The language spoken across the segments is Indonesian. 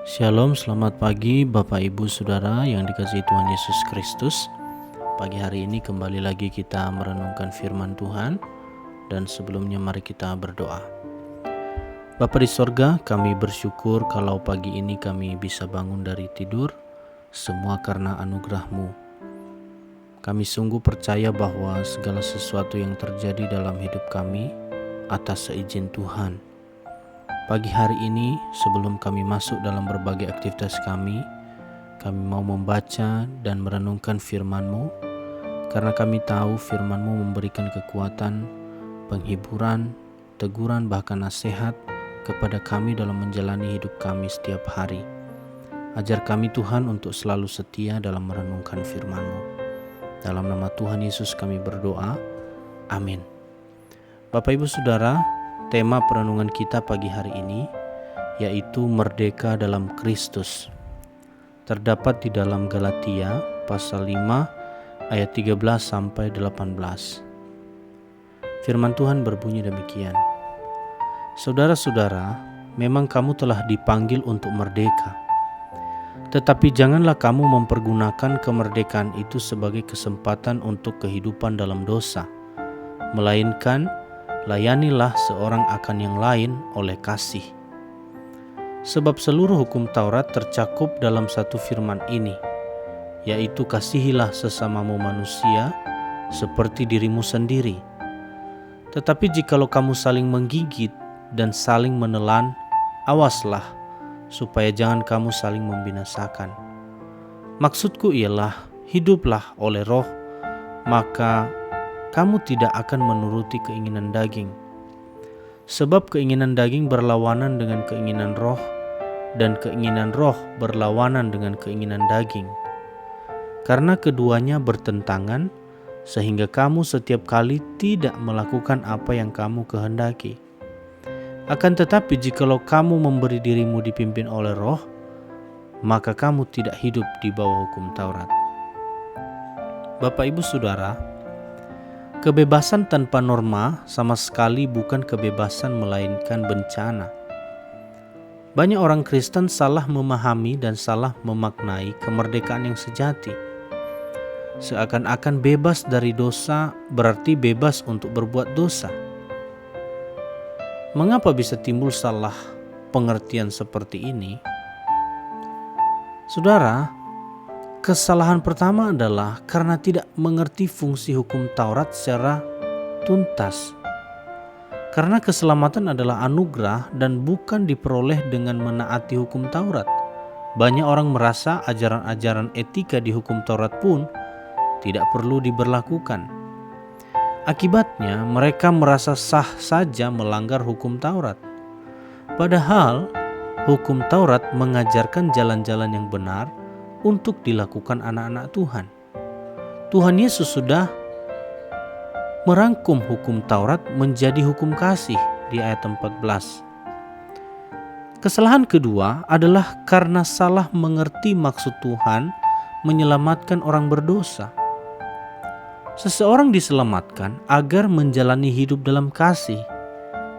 Shalom, selamat pagi Bapak Ibu Saudara yang dikasihi Tuhan Yesus Kristus. Pagi hari ini kembali lagi kita merenungkan firman Tuhan, dan sebelumnya mari kita berdoa. Bapa di sorga, kami bersyukur kalau pagi ini kami bisa bangun dari tidur, semua karena anugerah-Mu. Kami sungguh percaya bahwa segala sesuatu yang terjadi dalam hidup kami atas seizin Tuhan. Pagi hari ini, sebelum kami masuk dalam berbagai aktivitas kami mau membaca dan merenungkan firman-Mu, karena kami tahu firman-Mu memberikan kekuatan, penghiburan, teguran, bahkan nasihat kepada kami dalam menjalani hidup kami setiap hari. Ajar kami Tuhan untuk selalu setia dalam merenungkan firman-Mu. Dalam nama Tuhan Yesus kami berdoa, amin. Bapak Ibu Saudara, tema perenungan kita pagi hari ini yaitu merdeka dalam Kristus. Terdapat di dalam Galatia pasal 5 ayat 13 sampai 18. Firman Tuhan berbunyi demikian. Saudara-saudara, memang kamu telah dipanggil untuk merdeka. Tetapi janganlah kamu mempergunakan kemerdekaan itu sebagai kesempatan untuk kehidupan dalam dosa, melainkan layanilah seorang akan yang lain oleh kasih. Sebab seluruh hukum Taurat tercakup dalam satu firman ini, yaitu kasihilah sesamamu manusia seperti dirimu sendiri. Tetapi jikalau kamu saling menggigit dan saling menelan, awaslah supaya jangan kamu saling membinasakan. Maksudku ialah, hiduplah oleh Roh, maka kamu tidak akan menuruti keinginan daging. Sebab keinginan daging berlawanan dengan keinginan roh, dan keinginan roh berlawanan dengan keinginan daging. Karena keduanya bertentangan, sehingga kamu setiap kali tidak melakukan apa yang kamu kehendaki. Akan tetapi jikalau kamu memberi dirimu dipimpin oleh Roh, maka kamu tidak hidup di bawah hukum Taurat. Bapak Ibu Saudara, kebebasan tanpa norma sama sekali bukan kebebasan melainkan bencana. Banyak orang Kristen salah memahami dan salah memaknai kemerdekaan yang sejati. Seakan-akan bebas dari dosa berarti bebas untuk berbuat dosa. Mengapa bisa timbul salah pengertian seperti ini? Saudara, kesalahan pertama adalah karena tidak mengerti fungsi hukum Taurat secara tuntas. Karena keselamatan adalah anugerah dan bukan diperoleh dengan menaati hukum Taurat. Banyak orang merasa ajaran-ajaran etika di hukum Taurat pun tidak perlu diberlakukan. Akibatnya mereka merasa sah saja melanggar hukum Taurat. Padahal hukum Taurat mengajarkan jalan-jalan yang benar untuk dilakukan anak-anak Tuhan. Tuhan Yesus sudah merangkum hukum Taurat menjadi hukum kasih di ayat 14. Kesalahan kedua adalah karena salah mengerti maksud Tuhan menyelamatkan orang berdosa. Seseorang diselamatkan agar menjalani hidup dalam kasih.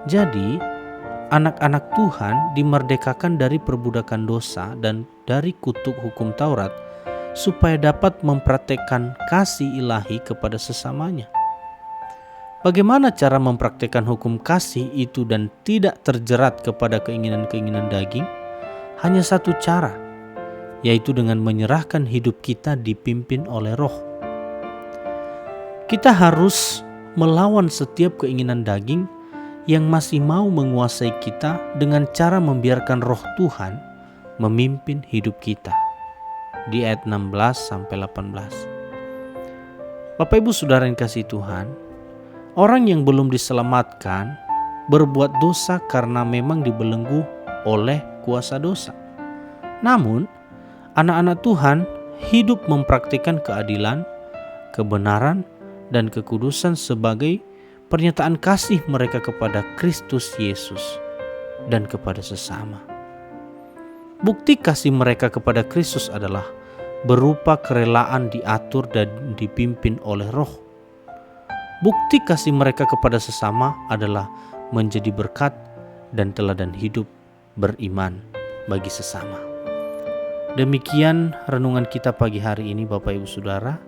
Jadi, anak-anak Tuhan dimerdekakan dari perbudakan dosa dan dari kutuk hukum Taurat supaya dapat mempraktekkan kasih ilahi kepada sesamanya. Bagaimana cara mempraktekkan hukum kasih itu dan tidak terjerat kepada keinginan-keinginan daging? Hanya satu cara, yaitu dengan menyerahkan hidup kita dipimpin oleh Roh. Kita harus melawan setiap keinginan daging yang masih mau menguasai kita dengan cara membiarkan Roh Tuhan memimpin hidup kita. Di ayat 16 sampai 18. Bapak Ibu Saudara yang kasih Tuhan, orang yang belum diselamatkan berbuat dosa karena memang dibelenggu oleh kuasa dosa. Namun, anak-anak Tuhan hidup mempraktikkan keadilan, kebenaran, dan kekudusan sebagai pernyataan kasih mereka kepada Kristus Yesus dan kepada sesama. Bukti kasih mereka kepada Kristus adalah berupa kerelaan diatur dan dipimpin oleh Roh. Bukti kasih mereka kepada sesama adalah menjadi berkat dan teladan hidup beriman bagi sesama. Demikian renungan kita pagi hari ini Bapak Ibu Saudara.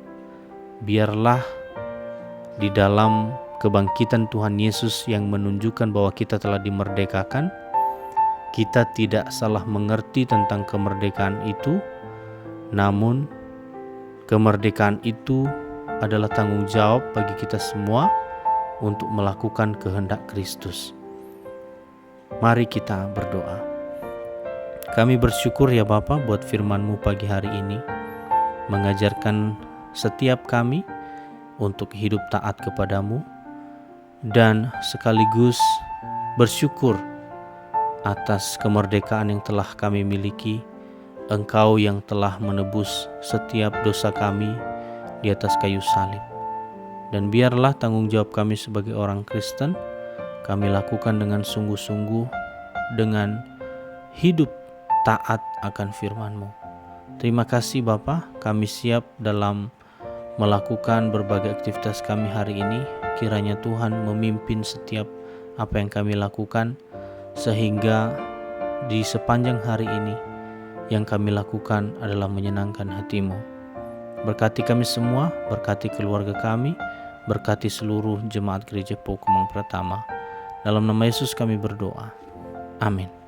Biarlah di dalam kebangkitan Tuhan Yesus yang menunjukkan bahwa kita telah dimerdekakan, kita tidak salah mengerti tentang kemerdekaan itu, namun kemerdekaan itu adalah tanggung jawab bagi kita semua untuk melakukan kehendak Kristus. Mari kita berdoa. Kami bersyukur ya Bapa buat firman-Mu pagi hari ini, mengajarkan setiap kami untuk hidup taat kepadamu, dan sekaligus bersyukur atas kemerdekaan yang telah kami miliki. Engkau yang telah menebus setiap dosa kami di atas kayu salib. Dan biarlah tanggung jawab kami sebagai orang Kristen, kami lakukan dengan sungguh-sungguh, dengan hidup taat akan firman-Mu. Terima kasih Bapa, kami siap dalam melakukan berbagai aktivitas kami hari ini. Kiranya Tuhan memimpin setiap apa yang kami lakukan, sehingga di sepanjang hari ini yang kami lakukan adalah menyenangkan hati-Mu. Berkati kami semua, berkati keluarga kami, berkati seluruh jemaat Gereja Pau Kemang Pratama. Dalam nama Yesus kami berdoa. Amin.